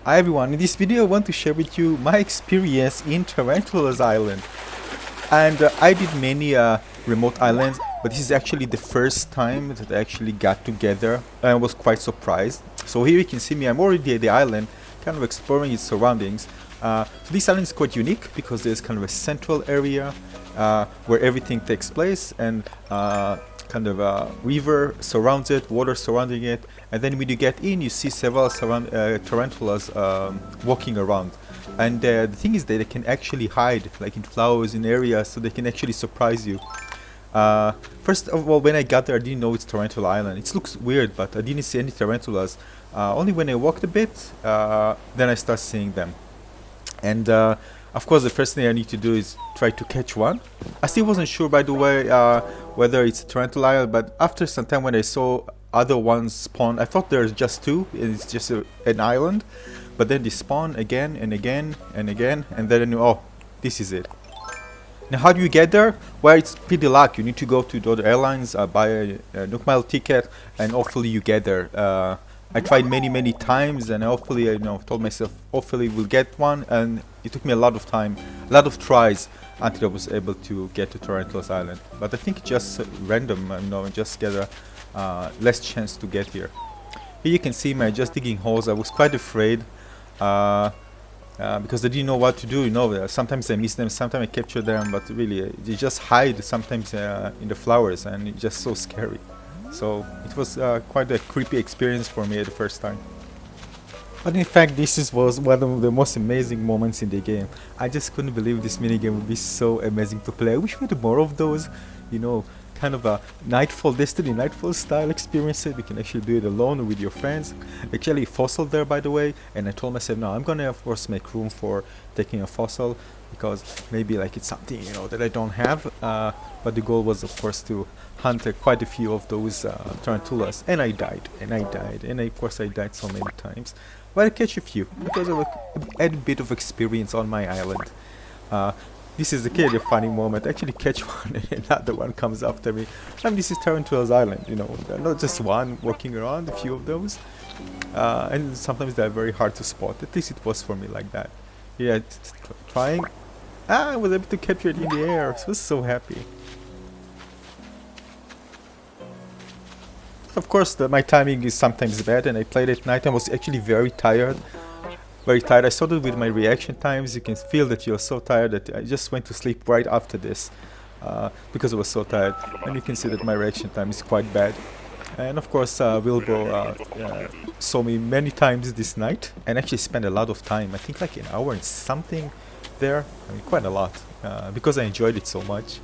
Hi everyone, in this video I want to share with you my experience in Tarantula Island. And I did many remote islands, but this is actually the first time that I actually got together and I was quite surprised. So here you can see me, I'm already at the island, kind of exploring its surroundings. So this island is quite unique because there's kind of a central area where everything takes place, and kind of a river surrounds it, water surrounding it, and then when you get in you see several tarantulas walking around. And the thing is that they can actually hide like in flowers in areas, so they can actually surprise you. First of all, when I got there I didn't know it's Tarantula Island. It looks weird, but I didn't see any tarantulas. Only when I walked a bit, then I start seeing them. And of course the first thing I need to do is try to catch one. I still wasn't sure, by the way, whether it's a Tarantula Island, but after some time when I saw other ones spawn, I thought there's just two, it's just an island. But then they spawn again and again and again, and then I knew, oh, this is it. Now how do you get there? Well, it's pretty luck. You need to go to Dodo Airlines, buy a NookMiles ticket, and hopefully you get there. I tried many times, and hopefully, told myself hopefully we'll get one, and it took me a lot of time, a lot of tries until I was able to get to Tarantula Island. But I think just random, just get a less chance to get here. Here you can see me just digging holes. I was quite afraid because I didn't know what to do. Sometimes I miss them, sometimes I capture them, but really they just hide sometimes in the flowers, and it's just so scary. So it was quite a creepy experience for me at the first time. But in fact, was one of the most amazing moments in the game. I just couldn't believe this minigame would be so amazing to play. I wish we had more of those, kind of a Nightfall Destiny, Nightfall style experiences. You can actually do it alone or with your friends. Actually, fossil there, by the way, and I told myself, no, I'm gonna of course make room for taking a fossil, because maybe like it's something that I don't have. But the goal was of course to hunt quite a few of those tarantulas, and I died, and of course I died so many times. But I catch a few because I had a bit of experience on my island. This is kind of a funny moment. I actually catch one and another one comes after me. And this is Tarantula's Island, not just one walking around, a few of those. And sometimes they're very hard to spot. At least it was for me like that. Yeah, trying. I was able to capture it in the air. I was so happy. Of course, my timing is sometimes bad, and I played at night. I was actually very tired. I started with my reaction times. You can feel that you're so tired that I just went to sleep right after this because I was so tired. And you can see that my reaction time is quite bad. And of course, Wilbur saw me many times this night and actually spent a lot of time. I think like an hour and something there. I mean, quite a lot because I enjoyed it so much.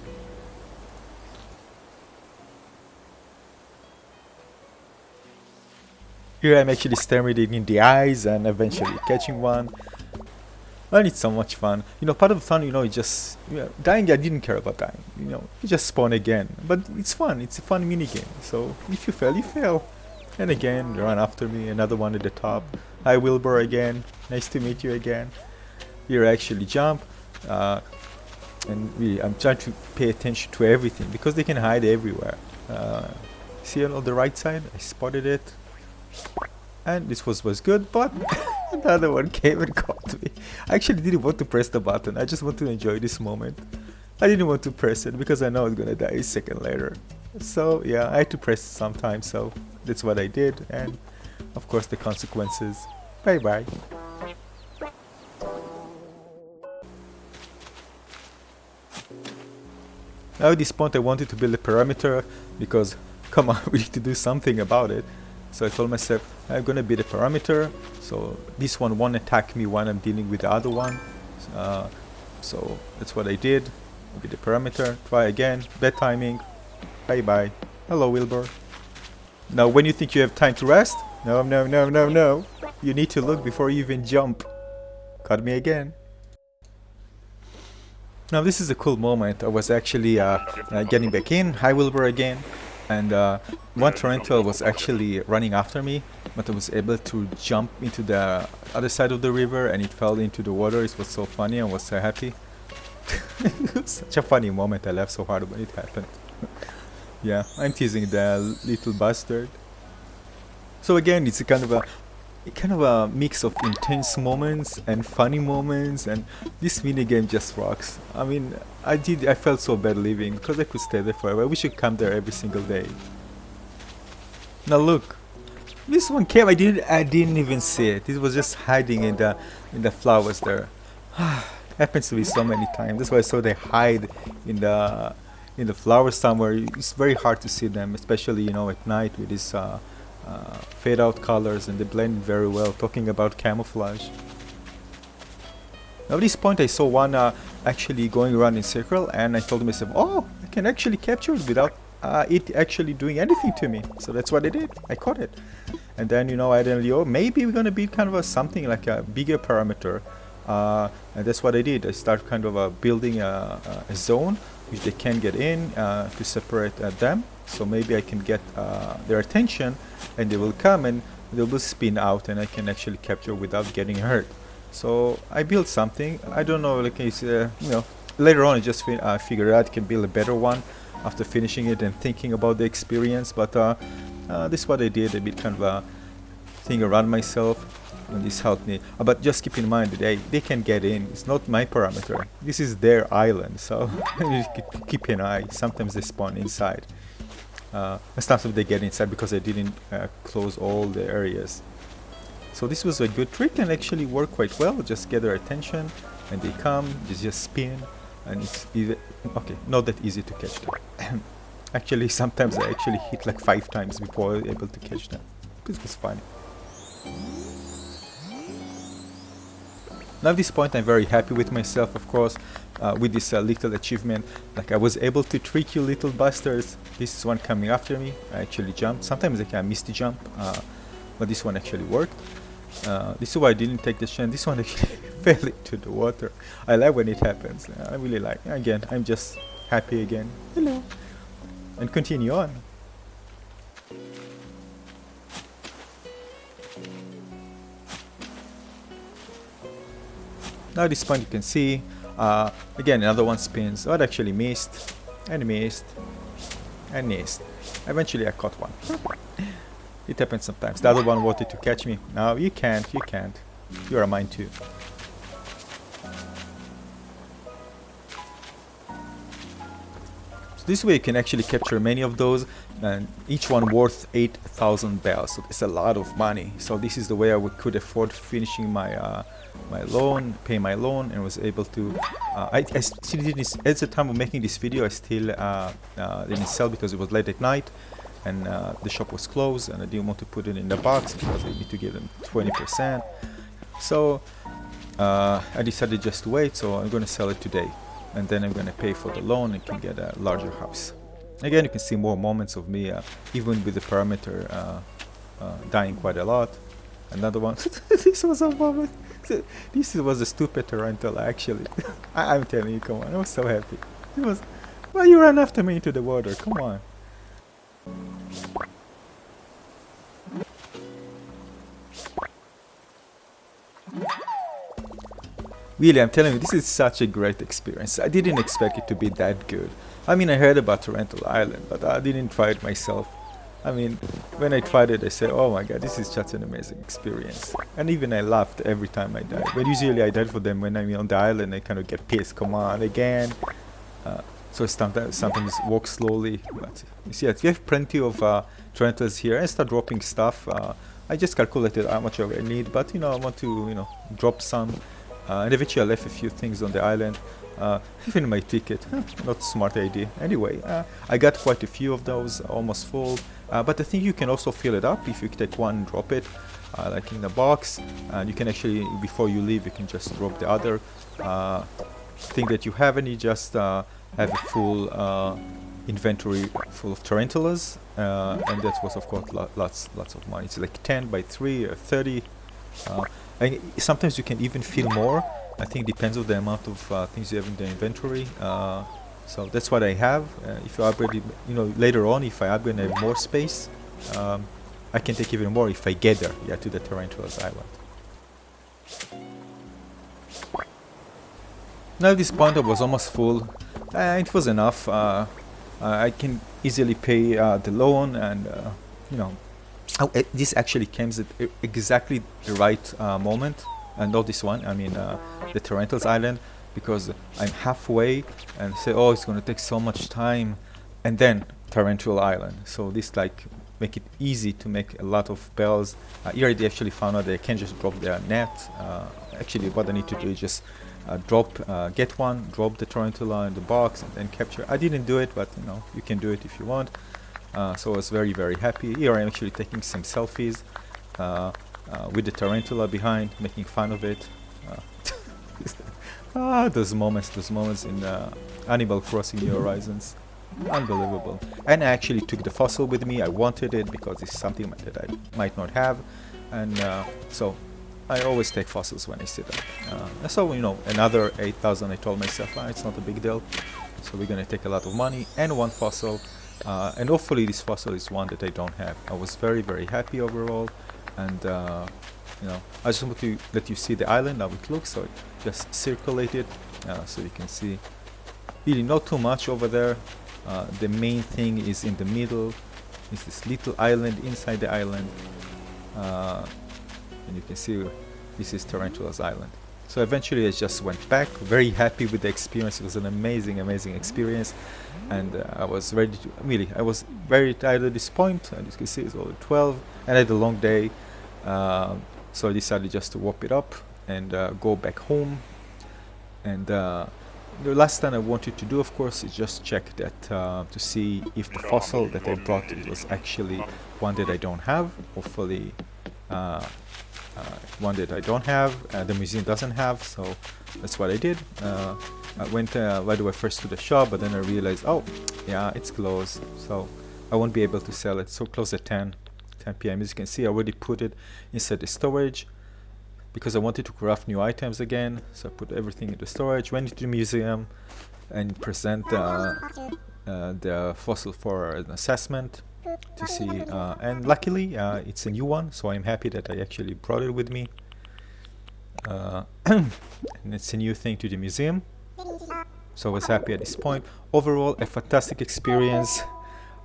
Here I'm actually staring it in the eyes and eventually catching one. And it's so much fun. Part of the fun, is just dying. I didn't care about dying. You just spawn again. But it's fun. It's a fun mini game. So if you fail, you fail. And again, they run after me. Another one at the top. Hi Wilbur again. Nice to meet you again. Here I actually jump. And really, I'm trying to pay attention to everything because they can hide everywhere. See on the right side? I spotted it. And this was good, but another one came and caught me. I actually didn't want to press the button. I just want to enjoy this moment. I didn't want to press it because I know it's gonna die a second later. So yeah, I had to press it sometime, so that's what I did, and of course the consequences. Bye bye. Now at this point I wanted to build a parameter because come on, we need to do something about it. So I told myself I'm gonna build a parameter so this one won't attack me when I'm dealing with the other one. So that's what I did. Build a parameter, try again, bad timing, bye bye. Hello Wilbur. Now when you think you have time to rest, no. You need to look before you even jump. Caught me again. Now this is a cool moment. I was actually getting back in. Hi Wilbur again. And one tarantula was actually running after me, but I was able to jump into the other side of the river and it fell into the water. It was so funny. I was so happy. It was such a funny moment. I laughed so hard when it happened. Yeah, I'm teasing the little bastard. So again, it's a kind of a kind of a mix of intense moments and funny moments, and this mini game just rocks. I mean, I felt so bad leaving because I could stay there forever. I wish I could come there every single day. Now look, this one came. I didn't even see it. It was just hiding in the flowers there. Happens to me so many times. That's why I saw they hide in the flowers somewhere. It's very hard to see them, especially at night with these fade out colors, and they blend very well. Talking about camouflage. Now at this point I saw one actually going around in circle, and I told myself, oh, I can actually capture it without it actually doing anything to me. So that's what I did. I caught it. And then I then oh, maybe we're gonna build kind of something like a bigger parameter, and that's what I did. I start kind of building a zone which they can get in to separate them. So maybe I can get their attention, and they will come and they will spin out, and I can actually capture without getting hurt. So I built something. I don't know, like it's later on I just figured out I can build a better one after finishing it and thinking about the experience. But this is what I did. I did kind of a thing around myself, and this helped me. But just keep in mind that they can get in. It's not my parameter. This is their island, so you keep an eye. Sometimes they spawn inside. Sometimes they get inside because I didn't close all the areas. So this was a good trick and actually worked quite well. Just get their attention, and they come. They just spin, and it's either okay. Not that easy to catch them. Actually, sometimes I actually hit like 5 times before I was able to catch them. This was funny. Now at this point I'm very happy with myself, of course, with this little achievement. Like, I was able to trick you little bastards. This is one coming after me. I actually jumped. Sometimes I can miss the jump, but this one actually worked. This is why I didn't take the chance. This one actually fell into the water. I like when it happens. I really like. Again, I'm just happy again. Hello. And continue on. Now at this point you can see, again another one spins. Oh, it actually missed, and missed, and missed. Eventually I caught one. It happens sometimes. The other one wanted to catch me. No, you can't, you can't. You are mine too. So this way you can actually capture many of those, and each one worth 8,000 bells. So it's a lot of money. So this is the way I could afford finishing my my loan, pay my loan, and was able to. I still didn't. At the time of making this video, I still didn't sell because it was late at night, and the shop was closed, and I didn't want to put it in the box because I need to give them 20%. So I decided just to wait. So I'm going to sell it today, and then I'm going to pay for the loan and can get a larger house. Again, you can see more moments of me, even with the parameter dying quite a lot. Another one. This was a moment. This was a stupid tarantula, actually. I'm telling you, come on. I was so happy. It was. Why you ran after me into the water? Come on. Really, I'm telling you, this is such a great experience. I didn't expect it to be that good. I mean, I heard about Tarantula Island, but I didn't try it myself. I mean, when I tried it, I said, oh my god, this is such an amazing experience. And even I laughed every time I died. But usually I died for them when I'm on the island. I kind of get pissed. Come on, again. So sometimes walk slowly. But you see, we have plenty of tarantulas here. I start dropping stuff. I just calculated how much I need, but I want to drop some. And eventually I left a few things on the island. Even my ticket. Not a smart idea. Anyway, I got quite a few of those, almost full. But I think you can also fill it up if you take one and drop it, like in the box. And you can actually, before you leave, you can just drop the other thing that you have, and you just have a full inventory full of tarantulas. And that was, of course, lots of money. It's like 10 by 3 or 30. And sometimes you can even fill more. I think it depends on the amount of things you have in the inventory. So that's what I have. If you upgrade, later on, if I upgrade and have more space, I can take even more if I get there, to the Tarantula Island. Now at this point I was almost full. It was enough. I can easily pay the loan and Oh, this actually came at exactly the right moment. And not this one, I mean the Tarantula Island, because I'm halfway and say, oh, it's going to take so much time, and then Tarantula Island. So this like make it easy to make a lot of bells. Here I actually found out they can just drop their net. Actually, what I need to do is just get one, drop the tarantula in the box, and then capture. I didn't do it, but you know, you can do it if you want. So I was very, very happy. Here I'm actually taking some selfies with the tarantula behind, making fun of it. Those moments in Animal Crossing New Horizons. Unbelievable. And I actually took the fossil with me. I wanted it because it's something that I might not have. And so I always take fossils when I see them. So, you know, another 8,000, I told myself, it's not a big deal. So we're going to take a lot of money and one fossil. And hopefully this fossil is one that I don't have. I was very, very happy overall. And, you know, I just want to let you see the island, how it looks. So I just circulate it so you can see. Really not too much over there. The main thing is in the middle. It's this little island inside the island. And you can see this is Tarantula's Island. So eventually I just went back, very happy with the experience. It was an amazing, amazing experience. And I was ready to, really, I was very tired at this point. And you can see it's over 12 and I had a long day. So I decided just to wrap it up and go back home. And the last thing I wanted to do, of course, is just check that to see if the fossil that I brought it was actually one that I don't have. Hopefully one that I don't have, the museum doesn't have, so that's what I did. I went right away first to the shop, but then I realized, oh yeah, it's closed, so I won't be able to sell it. So close at 10 p.m. As you can see, I already put it inside the storage because I wanted to craft new items again. So I put everything in the storage, went to the museum and present the fossil for an assessment to see, and luckily it's a new one, so I'm happy that I actually brought it with me. And it's a new thing to the museum, so I was happy at this point. Overall, a fantastic experience.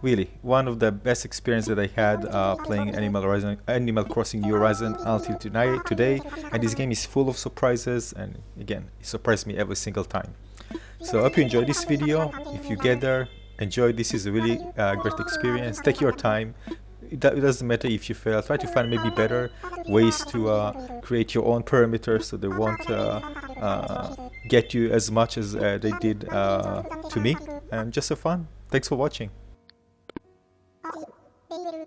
Really, one of the best experiences that I had playing Animal Crossing New Horizon until today. And this game is full of surprises, and again, it surprised me every single time. So I hope you enjoyed this video. If you get there, enjoy. This is a really great experience. Take your time. It doesn't matter if you fail. Try to find maybe better ways to create your own perimeters so they won't get you as much as they did to me. And just have fun. Thanks for watching.